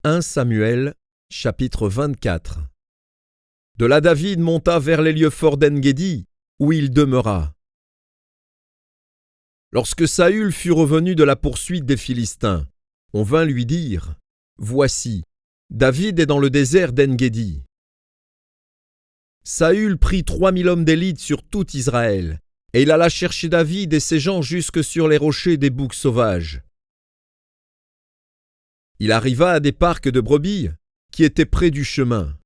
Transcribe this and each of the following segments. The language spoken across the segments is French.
1 Samuel, chapitre 24. De là David monta vers les lieux forts d'En-Guédi, où il demeura. Lorsque Saül fut revenu de la poursuite des Philistins, on vint lui dire : « Voici, David est dans le désert d'En-Guédi. » Saül prit 3000 hommes d'élite sur tout Israël, et il alla chercher David et ses gens jusque sur les rochers des boucs sauvages. Il arriva à des parcs de brebis qui étaient près du chemin.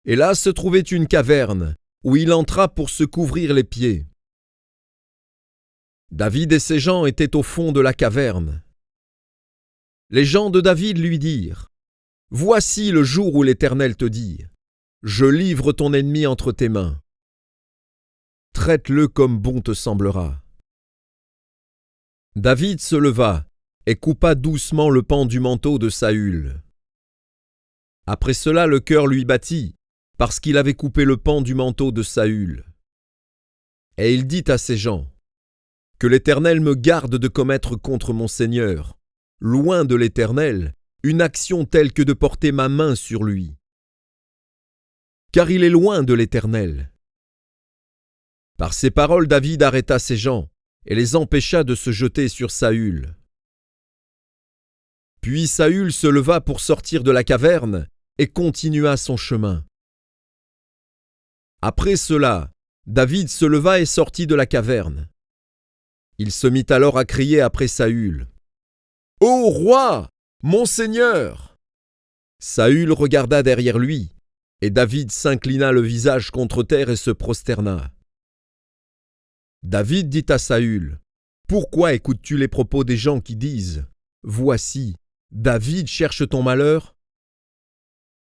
Et là se trouvait une caverne, où il entra pour se couvrir les pieds. David et ses gens étaient au fond de la caverne. Les gens de David lui dirent : « Voici le jour où l'Éternel te dit : je livre ton ennemi entre tes mains. Traite-le comme bon te semblera. » David se leva et coupa doucement le pan du manteau de Saül. Après cela, le cœur lui battit, parce qu'il avait coupé le pan du manteau de Saül. Et il dit à ses gens : « Que l'Éternel me garde de commettre contre mon Seigneur, loin de l'Éternel, une action telle que de porter ma main sur lui. Car il est loin de l'Éternel. » Par ces paroles, David arrêta ses gens et les empêcha de se jeter sur Saül. Puis Saül se leva pour sortir de la caverne et continua son chemin. Après cela, David se leva et sortit de la caverne. Il se mit alors à crier après Saül : « Ô roi, mon Seigneur !» Saül regarda derrière lui, et David s'inclina le visage contre terre et se prosterna. David dit à Saül : « Pourquoi écoutes-tu les propos des gens qui disent : voici, David cherche ton malheur ?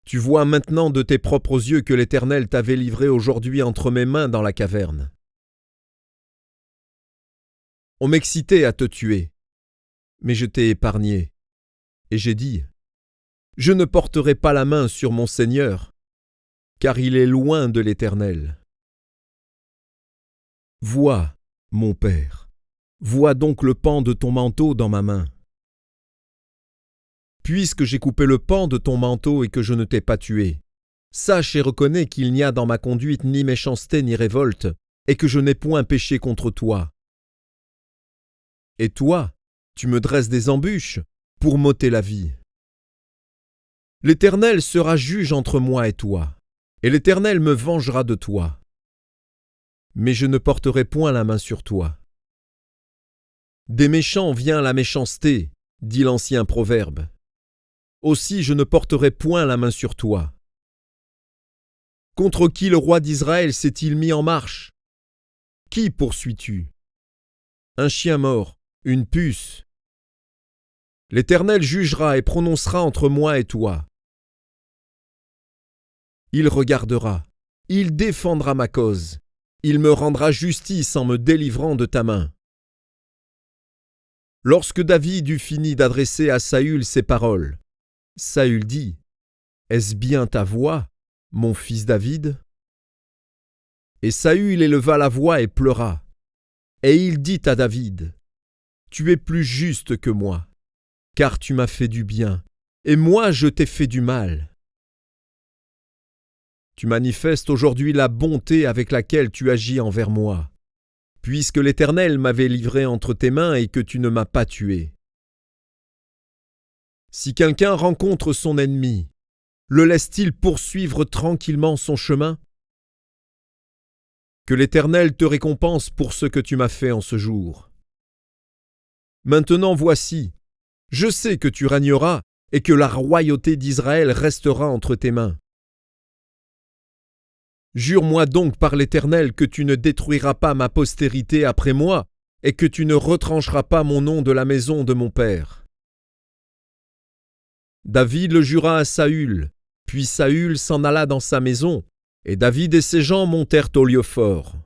Tu vois maintenant de tes propres yeux que l'Éternel t'avait livré aujourd'hui entre mes mains dans la caverne. On m'excitait à te tuer, mais je t'ai épargné. Et j'ai dit : je ne porterai pas la main sur mon Seigneur, car il est loin de l'Éternel. Vois, mon Père, vois donc le pan de ton manteau dans ma main. Puisque j'ai coupé le pan de ton manteau et que je ne t'ai pas tué, sache et reconnais qu'il n'y a dans ma conduite ni méchanceté ni révolte, et que je n'ai point péché contre toi. Et toi, tu me dresses des embûches pour m'ôter la vie. L'Éternel sera juge entre moi et toi, et l'Éternel me vengera de toi. Mais je ne porterai point la main sur toi. Des méchants vient la méchanceté, dit l'ancien proverbe. Aussi je ne porterai point la main sur toi. Contre qui le roi d'Israël s'est-il mis en marche ? Qui poursuis-tu ? Un chien mort, une puce. L'Éternel jugera et prononcera entre moi et toi. Il regardera, il défendra ma cause, il me rendra justice en me délivrant de ta main. Lorsque David eut fini d'adresser à Saül ces paroles, Saül dit : Est-ce bien ta voix, mon fils David ? Et Saül éleva la voix et pleura. Et il dit à David : Tu es plus juste que moi, car tu m'as fait du bien, et moi je t'ai fait du mal. Tu manifestes aujourd'hui la bonté avec laquelle tu agis envers moi, puisque l'Éternel m'avait livré entre tes mains et que tu ne m'as pas tué. Si quelqu'un rencontre son ennemi, le laisse-t-il poursuivre tranquillement son chemin ? Que l'Éternel te récompense pour ce que tu m'as fait en ce jour. Maintenant voici, je sais que tu régneras et que la royauté d'Israël restera entre tes mains. Jure-moi donc par l'Éternel que tu ne détruiras pas ma postérité après moi et que tu ne retrancheras pas mon nom de la maison de mon père. David le jura à Saül, puis Saül s'en alla dans sa maison, et David et ses gens montèrent au lieu fort.